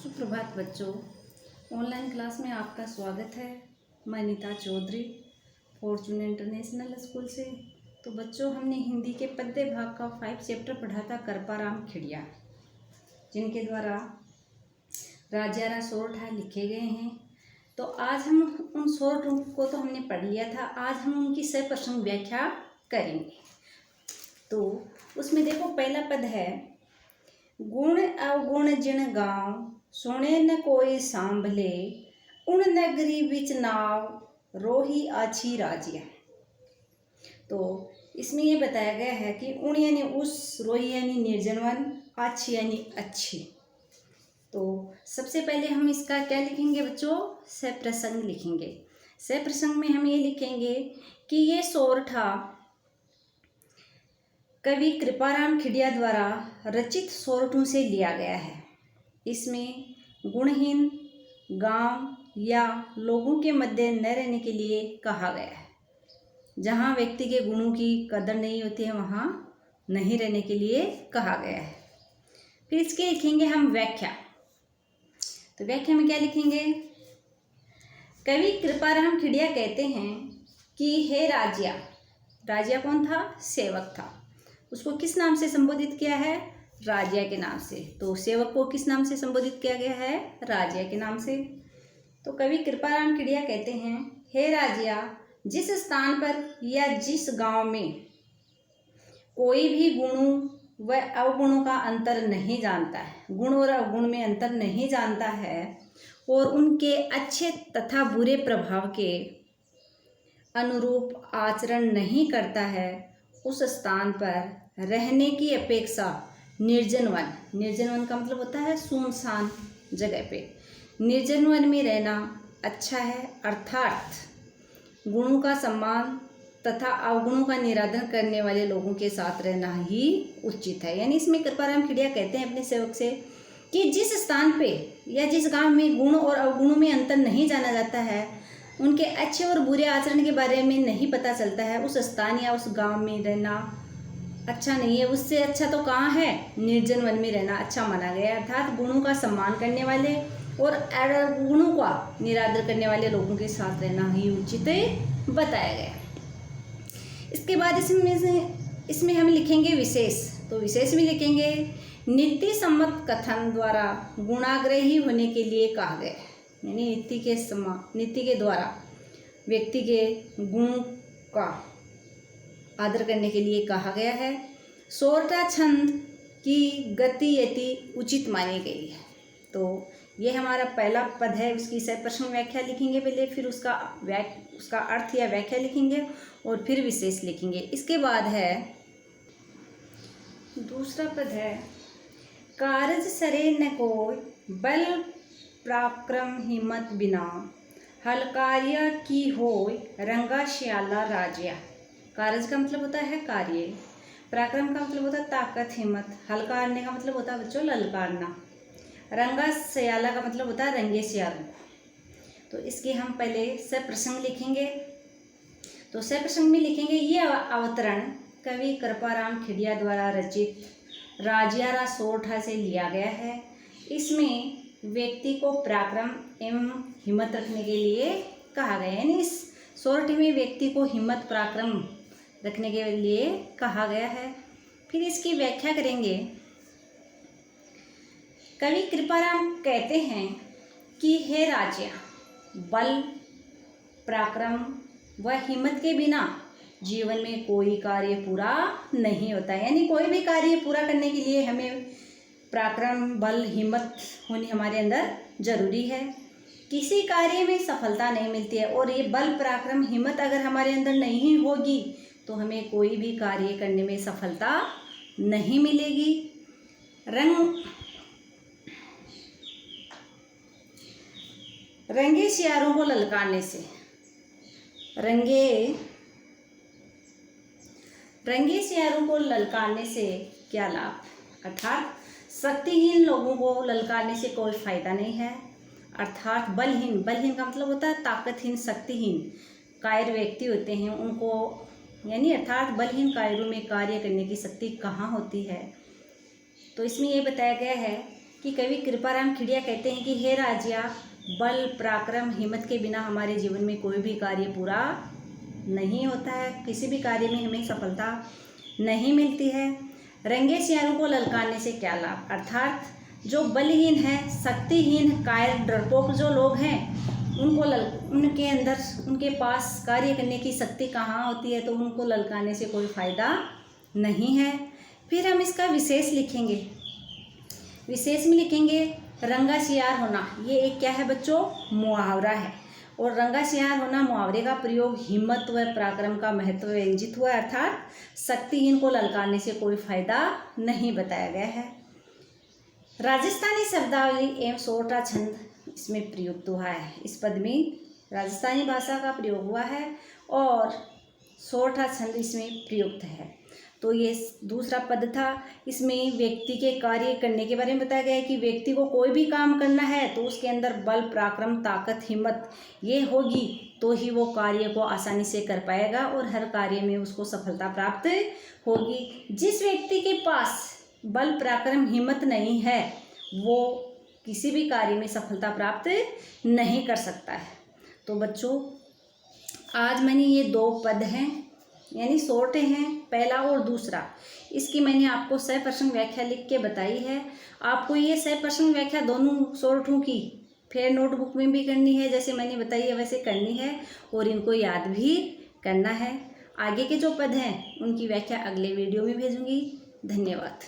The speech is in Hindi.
सुप्रभात बच्चों। ऑनलाइन क्लास में आपका स्वागत है। मैं Neeta Chaudhary Fortune International School से। तो बच्चों, हमने हिंदी के पद्य भाग का 5 चैप्टर पढ़ा था कृपाराम खिड़िया, जिनके द्वारा राजारा सोरठा लिखे गए हैं। तो आज हम उन सोरठों को तो हमने पढ़ लिया था, आज हम उनकी सप्रसंग व्याख्या करेंगे। तो उसमें देखो, पहला पद है, गुण अवगुण जिन गाँव सुने न कोई सांभले, उन नगरी बिच नाव रोही आछी राजिया। तो इसमें ये बताया गया है कि उन यानी उस, रोही यानी निर्जनवन, आछी यानी अच्छी। तो सबसे पहले हम इसका क्या लिखेंगे बच्चों? सप्रसंग लिखेंगे। सप्रसंग में हम ये लिखेंगे कि ये सोरठा कवि कृपाराम खिड़िया द्वारा रचित सोरठों से लिया गया है। इसमें गुणहीन गांव या लोगों के मध्य न रहने के लिए कहा गया है। जहाँ व्यक्ति के गुणों की कदर नहीं होती है, वहाँ नहीं रहने के लिए कहा गया है। फिर इसके लिखेंगे हम व्याख्या। तो व्याख्या में क्या लिखेंगे? कवि कृपाराम खिड़िया कहते हैं कि हे राजिया। राजिया कौन था? सेवक था। उसको किस नाम से संबोधित किया है? राजिया के नाम से। तो सेवक को किस नाम से संबोधित किया गया है? राजिया के नाम से। तो कवि कृपाराम खिड़िया कहते हैं, हे राजिया, जिस स्थान पर या जिस गांव में कोई भी गुणों व अवगुणों का अंतर नहीं जानता है, गुण और अवगुण में अंतर नहीं जानता है और उनके अच्छे तथा बुरे प्रभाव के अनुरूप आचरण नहीं करता है, उस स्थान पर रहने की अपेक्षा निर्जन वन, निर्जन वन का मतलब होता है सुनसान जगह पे, निर्जन वन में रहना अच्छा है। अर्थात गुणों का सम्मान तथा अवगुणों का निरादर करने वाले लोगों के साथ रहना ही उचित है। यानी इसमें कृपाराम खिड़िया कहते हैं अपने सेवक से कि जिस स्थान पे या जिस गांव में गुण और अवगुणों में अंतर नहीं जाना जाता है, उनके अच्छे और बुरे आचरण के बारे में नहीं पता चलता है, उस स्थान या उस गांव में रहना अच्छा नहीं है। उससे अच्छा तो कहाँ है? निर्जन वन में रहना अच्छा माना गया है। अर्थात गुणों का सम्मान करने वाले और अवगुणों का निरादर करने वाले लोगों के साथ रहना ही उचित बताया गया। इसके बाद इसमें हम लिखेंगे विशेष। तो विशेष भी लिखेंगे, नीति सम्मत कथन द्वारा गुणाग्रही होने के लिए कहा गया है। यानी नीति के द्वारा व्यक्ति के गुण का आदर करने के लिए कहा गया है। सोरठा छंद की गति यति उचित मानी गई है। तो ये हमारा पहला पद है, उसकी सप्रसंग व्याख्या लिखेंगे पहले, फिर उसका अर्थ या व्याख्या लिखेंगे और फिर विशेष लिखेंगे। इसके बाद है दूसरा पद है, कारज सरे न कोय बल पराक्रम हिम्मत बिना, हलकार्य की होय रंगा श्याला राजिया। कारज का मतलब होता है कार्य, पराक्रम का मतलब होता है ताकत हिम्मत, हलकारने का मतलब होता है बच्चों ललकारना, रंगा श्याला का मतलब होता है रंगे श्यालों। तो इसके हम पहले सप्रसंग लिखेंगे। तो सप्रसंग में लिखेंगे, ये अवतरण कवि कृपाराम खिड़िया द्वारा रचित राजियारा सोरठा से लिया गया है। इसमें व्यक्ति को पराक्रम एवं हिम्मत रखने के लिए कहा गया है। यानी इस सोरठ में व्यक्ति को हिम्मत पराक्रम रखने के लिए कहा गया है। फिर इसकी व्याख्या करेंगे। कवि कृपाराम कहते हैं कि हे राजिया, बल पराक्रम व हिम्मत के बिना जीवन में कोई कार्य पूरा नहीं होता है। यानी कोई भी कार्य पूरा करने के लिए हमें पराक्रम, बल, हिम्मत होनी हमारे अंदर जरूरी है। किसी कार्य में सफलता नहीं मिलती है और ये बल, पराक्रम, हिम्मत अगर हमारे अंदर नहीं होगी तो हमें कोई भी कार्य करने में सफलता नहीं मिलेगी। रंगे सियारों को ललकारने से, रंगे सियारों को ललकारने से क्या लाभ? अर्थात शक्तिहीन लोगों को ललकारने से कोई फायदा नहीं है। अर्थात बलहीन का मतलब होता है ताकतहीन, शक्तिहीन कायर व्यक्ति होते हैं उनको, यानी अर्थात बलहीन कायरों में कार्य करने की शक्ति कहाँ होती है? तो इसमें ये बताया गया है कि कवि कृपाराम खिड़िया कहते हैं कि हे राजिया, बल पराक्रम हिम्मत के बिना हमारे जीवन में कोई भी कार्य पूरा नहीं होता है, किसी भी कार्य में हमें सफलता नहीं मिलती है। रंगे सियारों को ललकारने से क्या लाभ, अर्थात जो बलहीन है, शक्तिहीन, कायर, डरपोक जो लोग हैं उनके अंदर उनके पास कार्य करने की शक्ति कहाँ होती है, तो उनको ललकारने से कोई फ़ायदा नहीं है। फिर हम इसका विशेष लिखेंगे। विशेष में लिखेंगे रंगा सियार होना, ये एक क्या है बच्चों, मुहावरा है। और रंगा सियार होना मुहावरे का प्रयोग हिम्मत व पराक्रम का महत्व व्यंजित हुआ, अर्थात शक्तिहीन को ललकारने से कोई फायदा नहीं बताया गया है। राजस्थानी शब्दावली एवं सोरठा छंद इसमें प्रयुक्त हुआ है। इस पद में राजस्थानी भाषा का प्रयोग हुआ है और सोरठा छंद इसमें प्रयुक्त है। तो ये दूसरा पद था। इसमें व्यक्ति के कार्य करने के बारे में बताया गया है कि व्यक्ति को कोई भी काम करना है तो उसके अंदर बल पराक्रम ताकत हिम्मत ये होगी तो ही वो कार्य को आसानी से कर पाएगा और हर कार्य में उसको सफलता प्राप्त होगी। जिस व्यक्ति के पास बल पराक्रम हिम्मत नहीं है वो किसी भी कार्य में सफलता प्राप्त नहीं कर सकता है। तो बच्चों आज मैंने ये 2 पद हैं यानी सोरठे हैं, पहला और दूसरा, इसकी मैंने आपको 100% व्याख्या लिख के बताई है। आपको ये 100% व्याख्या दोनों सोरठों की फिर नोटबुक में भी करनी है, जैसे मैंने बताई है वैसे करनी है और इनको याद भी करना है। आगे के जो पद हैं उनकी व्याख्या अगले वीडियो में भेजूंगी। धन्यवाद।